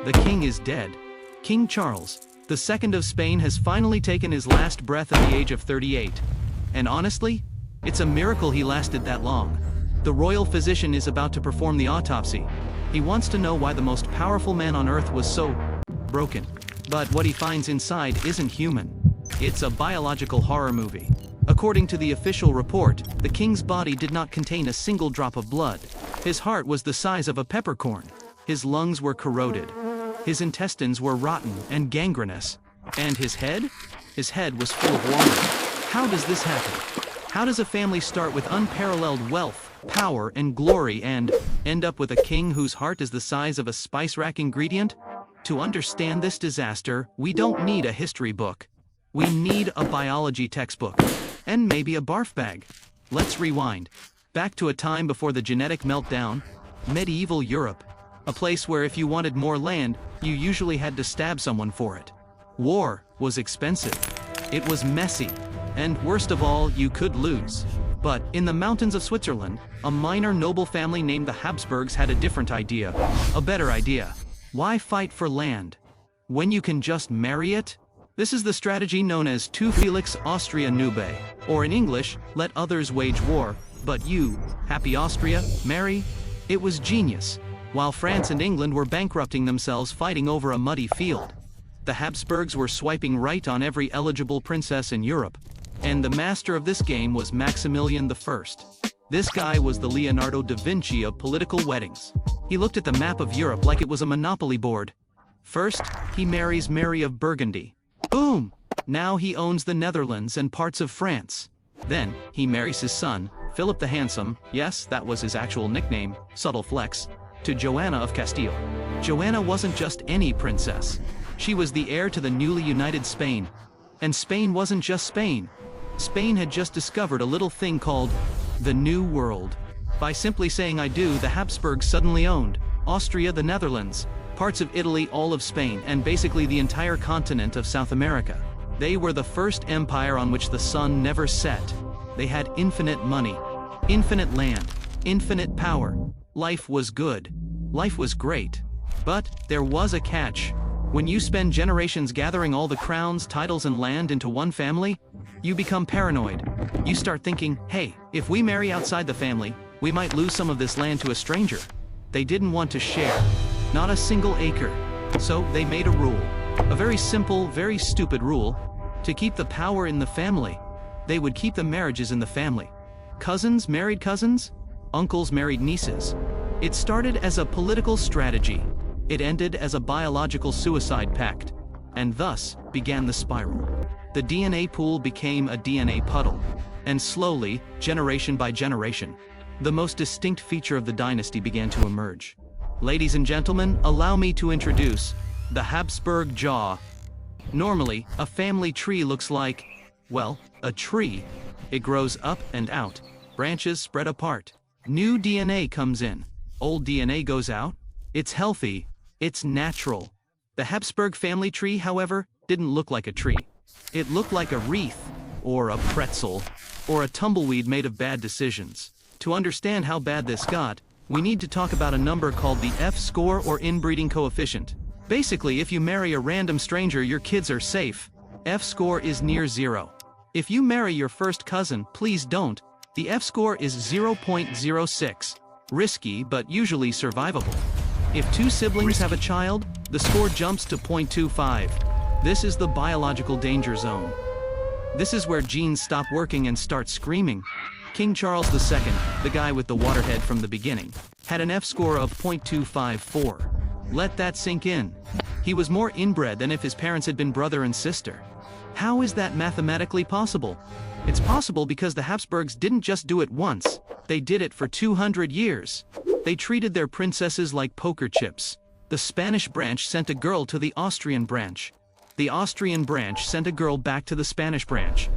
The king is dead. King Charles II of Spain has finally taken his last breath at the age of 38. And honestly, it's a miracle he lasted that long. The royal physician is about to perform the autopsy. He wants to know why the most powerful man on earth was so broken. But what he finds inside isn't human. It's a biological horror movie. According to the official report, the king's body did not contain a single drop of blood. His heart was the size of a peppercorn. His lungs were corroded. His intestines were rotten and gangrenous. And his head? His head was full of water. How does this happen? How does a family start with unparalleled wealth, power, and glory and end up with a king whose heart is the size of a spice rack ingredient? To understand this disaster, we don't need a history book. We need a biology textbook. And maybe a barf bag. Let's rewind. Back to a time before the genetic meltdown, medieval Europe. A place where if you wanted more land, you usually had to stab someone for it. War was expensive. It was messy. And worst of all, you could lose. But in the mountains of Switzerland, a minor noble family named the Habsburgs had a different idea. A better idea. Why fight for land when you can just marry it? This is the strategy known as tu Felix Austria Nube, or in English, let others wage war, but you, happy Austria, marry? It was genius. While France and England were bankrupting themselves fighting over a muddy field, the Habsburgs were swiping right on every eligible princess in Europe. And the master of this game was Maximilian I. This guy was the Leonardo da Vinci of political weddings. He looked at the map of Europe like it was a monopoly board. First, he marries Mary of Burgundy. Boom! Now he owns the Netherlands and parts of France. Then, he marries his son, Philip the Handsome, yes, that was his actual nickname, subtle flex, to Joanna of Castile. Joanna wasn't just any princess. She was the heir to the newly united Spain. And Spain wasn't just Spain. Spain had just discovered a little thing called the New World. By simply saying I do, the Habsburgs suddenly owned Austria, the Netherlands, parts of Italy, all of Spain, and basically the entire continent of South America. They were the first empire on which the sun never set. They had infinite money, infinite land, infinite power. Life was good. Life was great. But there was a catch. When you spend generations gathering all the crowns, titles, and land into one family, you become paranoid. You start thinking, hey, if we marry outside the family, we might lose some of this land to a stranger. They didn't want to share. Not a single acre. So they made a rule. A very simple, very stupid rule. To keep the power in the family, they would keep the marriages in the family. Cousins married cousins. Uncles married nieces. It started as a political strategy. It ended as a biological suicide pact. And thus began the spiral. The DNA pool became a DNA puddle. And slowly, generation by generation, the most distinct feature of the dynasty began to emerge. Ladies and gentlemen, allow me to introduce the Habsburg Jaw. Normally, a family tree looks like, well, a tree. It grows up and out. Branches spread apart. New DNA comes in. Old DNA goes out. It's healthy. It's natural. The Habsburg family tree, however, didn't look like a tree. It looked like a wreath, or a pretzel, or a tumbleweed made of bad decisions. To understand how bad this got, we need to talk about a number called the F-score or inbreeding coefficient. Basically, if you marry a random stranger, your kids are safe. F-score is near 0. If you marry your first cousin, please don't. The F-score is 0.06. Risky, but usually survivable. If two siblings have a child, the score jumps to 0.25. This is the biological danger zone. This is where genes stop working and start screaming. King Charles II, the guy with the waterhead from the beginning, had an F-score of 0.254. Let that sink in. He was more inbred than if his parents had been brother and sister. How is that mathematically possible? It's possible because the Habsburgs didn't just do it once. They did it for 200 years. They treated their princesses like poker chips. The Spanish branch sent a girl to the Austrian branch. The Austrian branch sent a girl back to the Spanish branch.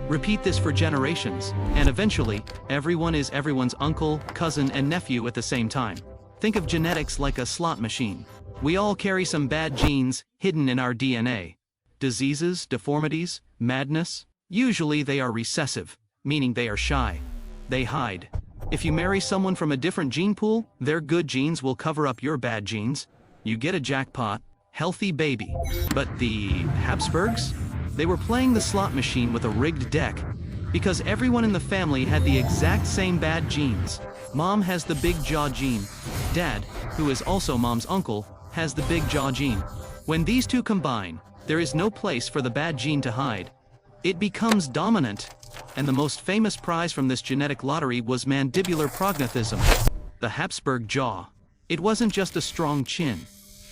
Repeat this for generations, and eventually, everyone is everyone's uncle, cousin, and nephew at the same time. Think of genetics like a slot machine. We all carry some bad genes hidden in our DNA. Diseases, deformities, madness. Usually they are recessive, meaning they are shy. They hide. If you marry someone from a different gene pool, their good genes will cover up your bad genes. You get a jackpot, healthy baby. But the Habsburgs? They were playing the slot machine with a rigged deck. Because everyone in the family had the exact same bad genes. Mom has the big jaw gene. Dad, who is also mom's uncle, has the big jaw gene. When these two combine, there is no place for the bad gene to hide. It becomes dominant. And the most famous prize from this genetic lottery was mandibular prognathism. The Habsburg jaw. It wasn't just a strong chin.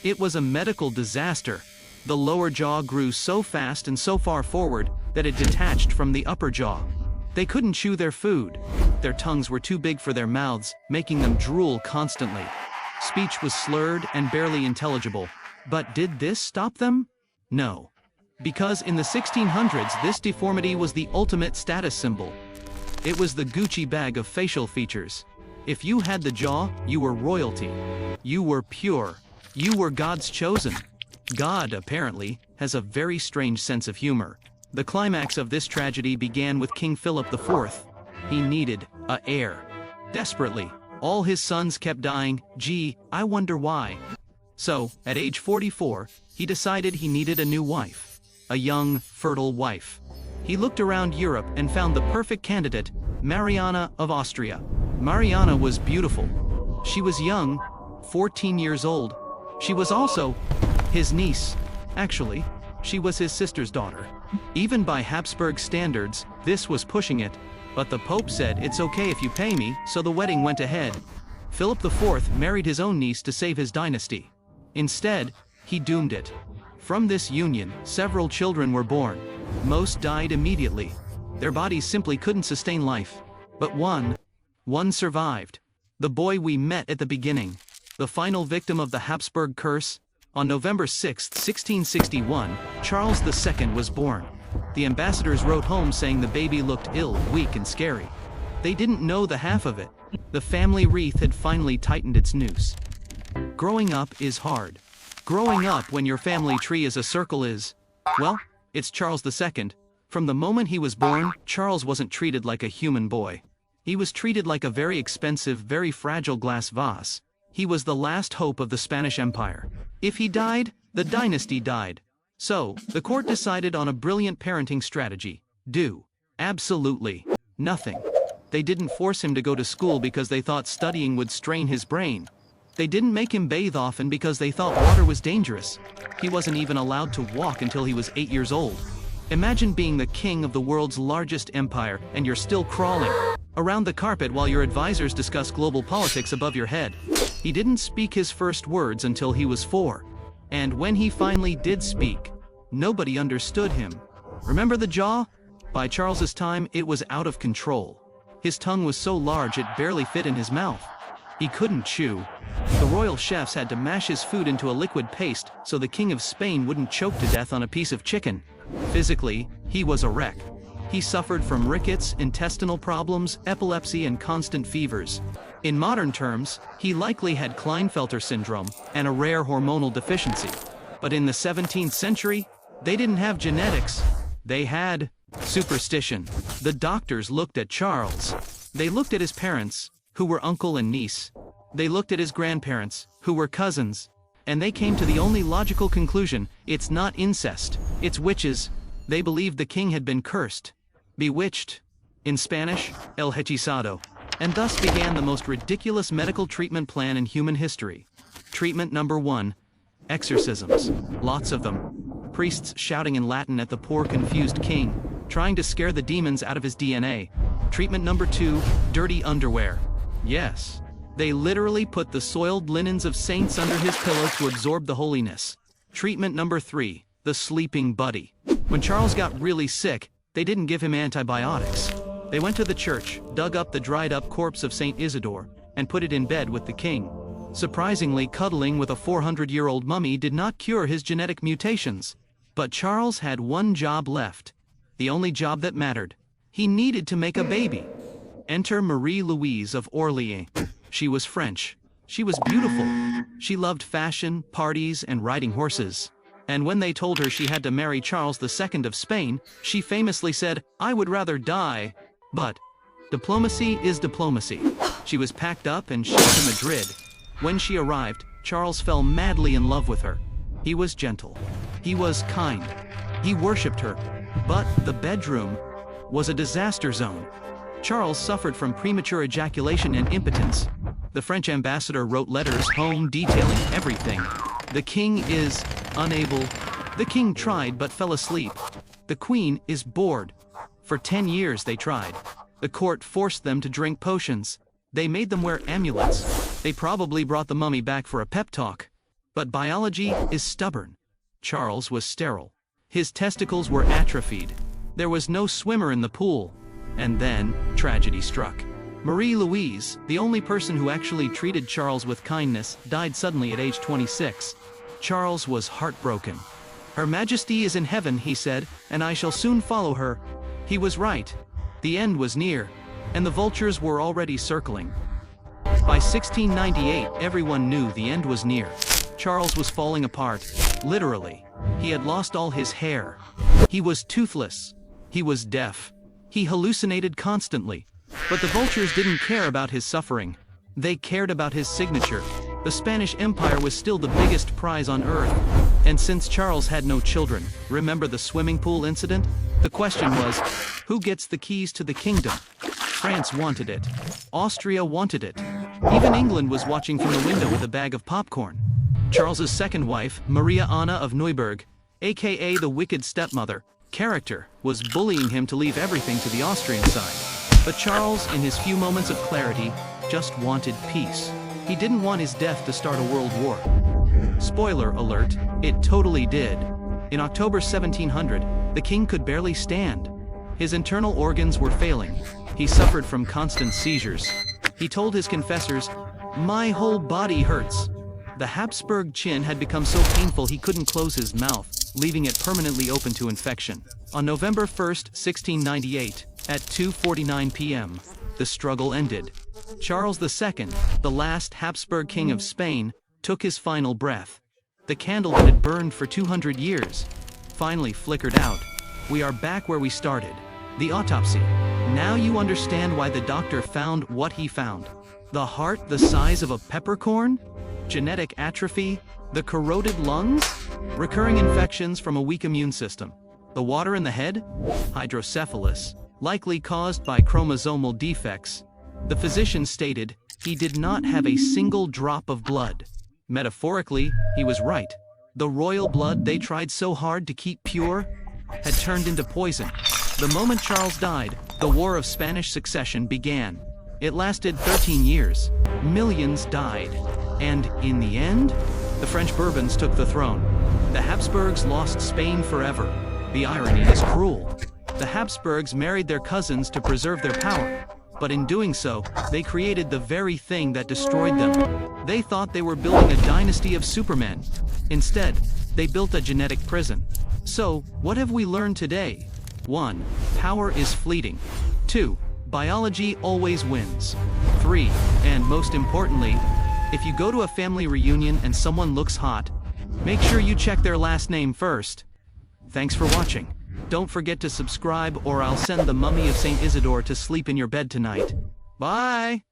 It was a medical disaster. The lower jaw grew so fast and so far forward that it detached from the upper jaw. They couldn't chew their food. Their tongues were too big for their mouths, making them drool constantly. Speech was slurred and barely intelligible. But did this stop them? No. Because in the 1600s, this deformity was the ultimate status symbol. It was the Gucci bag of facial features. If you had the jaw, you were royalty. You were pure. You were God's chosen. God, apparently, has a very strange sense of humor. The climax of this tragedy began with King Philip IV. He needed an heir. Desperately. All his sons kept dying. Gee, I wonder why. So, at age 44, he decided he needed a new wife. A young, fertile wife. He looked around Europe and found the perfect candidate, Mariana of Austria. Mariana was beautiful. She was young, 14 years old. She was also his niece. Actually, she was his sister's daughter. Even by Habsburg standards, this was pushing it. But the Pope said, "It's okay if you pay me," so the wedding went ahead. Philip IV married his own niece to save his dynasty. Instead, he doomed it. From this union, several children were born. Most died immediately. Their bodies simply couldn't sustain life. But one survived. The boy we met at the beginning. The final victim of the Habsburg curse. On November 6, 1661, Charles II was born. The ambassadors wrote home saying the baby looked ill, weak and scary. They didn't know the half of it. The family wreath had finally tightened its noose. Growing up is hard. Growing up when your family tree is a circle is, well, it's Charles II. From the moment he was born, Charles wasn't treated like a human boy. He was treated like a very expensive, very fragile glass vase. He was the last hope of the Spanish Empire. If he died, the dynasty died. So, the court decided on a brilliant parenting strategy. Do absolutely nothing. They didn't force him to go to school because they thought studying would strain his brain. They didn't make him bathe often because they thought water was dangerous. He wasn't even allowed to walk until he was 8 years old. Imagine being the king of the world's largest empire and you're still crawling around the carpet while your advisors discuss global politics above your head. He didn't speak his first words until he was 4. And when he finally did speak, nobody understood him. Remember the jaw? By Charles's time, it was out of control. His tongue was so large it barely fit in his mouth. He couldn't chew. The royal chefs had to mash his food into a liquid paste so the King of Spain wouldn't choke to death on a piece of chicken. Physically, he was a wreck. He suffered from rickets, intestinal problems, epilepsy, and constant fevers. In modern terms, he likely had Klinefelter syndrome and a rare hormonal deficiency. But in the 17th century, they didn't have genetics. They had superstition. The doctors looked at Charles. They looked at his parents, who were uncle and niece. They looked at his grandparents, who were cousins. And they came to the only logical conclusion: it's not incest, it's witches. They believed the king had been cursed. Bewitched. In Spanish, el hechizado. And thus began the most ridiculous medical treatment plan in human history. Treatment number 1. Exorcisms. Lots of them. Priests shouting in Latin at the poor confused king, trying to scare the demons out of his DNA. Treatment number 2. Dirty underwear. Yes. They literally put the soiled linens of saints under his pillow to absorb the holiness. Treatment number 3. The sleeping buddy. When Charles got really sick, they didn't give him antibiotics. They went to the church, dug up the dried-up corpse of Saint Isidore, and put it in bed with the king. Surprisingly, cuddling with a 400-year-old mummy did not cure his genetic mutations. But Charles had one job left. The only job that mattered. He needed to make a baby. Enter Marie-Louise of Orléans. She was French. She was beautiful. She loved fashion, parties, and riding horses. And when they told her she had to marry Charles II of Spain, she famously said, "I would rather die." But diplomacy is diplomacy. She was packed up and shipped to Madrid. When she arrived, Charles fell madly in love with her. He was gentle. He was kind. He worshipped her. But the bedroom was a disaster zone. Charles suffered from premature ejaculation and impotence. The French ambassador wrote letters home detailing everything. The king is unable. The king tried but fell asleep. The queen is bored. For 10 years they tried. The court forced them to drink potions. They made them wear amulets. They probably brought the mummy back for a pep talk. But biology is stubborn. Charles was sterile. His testicles were atrophied. There was no swimmer in the pool. And then, tragedy struck. Marie-Louise, the only person who actually treated Charles with kindness, died suddenly at age 26. Charles was heartbroken. "Her Majesty is in heaven," he said, "and I shall soon follow her." He was right. The end was near, and the vultures were already circling. By 1698, everyone knew the end was near. Charles was falling apart, literally. He had lost all his hair. He was toothless. He was deaf. He hallucinated constantly. But the vultures didn't care about his suffering. They cared about his signature. The Spanish Empire was still the biggest prize on earth. And since Charles had no children, remember the swimming pool incident? The question was, who gets the keys to the kingdom? France wanted it. Austria wanted it. Even England was watching from the window with a bag of popcorn. Charles's second wife, Maria Anna of Neuburg, aka the wicked stepmother, character, was bullying him to leave everything to the Austrian side. But Charles, in his few moments of clarity, just wanted peace. He didn't want his death to start a world war. Spoiler alert, it totally did. In October 1700, the king could barely stand. His internal organs were failing. He suffered from constant seizures. He told his confessors, "My whole body hurts." The Habsburg chin had become so painful he couldn't close his mouth, leaving it permanently open to infection. On November 1st, 1698, at 2:49 p.m., the struggle ended. Charles II, the last Habsburg king of Spain, took his final breath. The candle that had burned for 200 years finally flickered out. We are back where we started. The autopsy. Now you understand why the doctor found what he found. The heart the size of a peppercorn? Genetic atrophy? The corroded lungs? Recurring infections from a weak immune system. The water in the head? Hydrocephalus, likely caused by chromosomal defects. The physician stated he did not have a single drop of blood. Metaphorically, he was right. The royal blood they tried so hard to keep pure had turned into poison. The moment Charles died, the War of Spanish Succession began. It lasted 13 years. Millions died. And, in the end, the French Bourbons took the throne. The Habsburgs lost Spain forever. The irony is cruel. The Habsburgs married their cousins to preserve their power. But in doing so, they created the very thing that destroyed them. They thought they were building a dynasty of supermen. Instead, they built a genetic prison. So, what have we learned today? 1. Power is fleeting. 2. Biology always wins. 3. And most importantly, if you go to a family reunion and someone looks hot, make sure you check their last name first. Thanks for watching. Don't forget to subscribe or I'll send the mummy of St. Isidore to sleep in your bed tonight. Bye!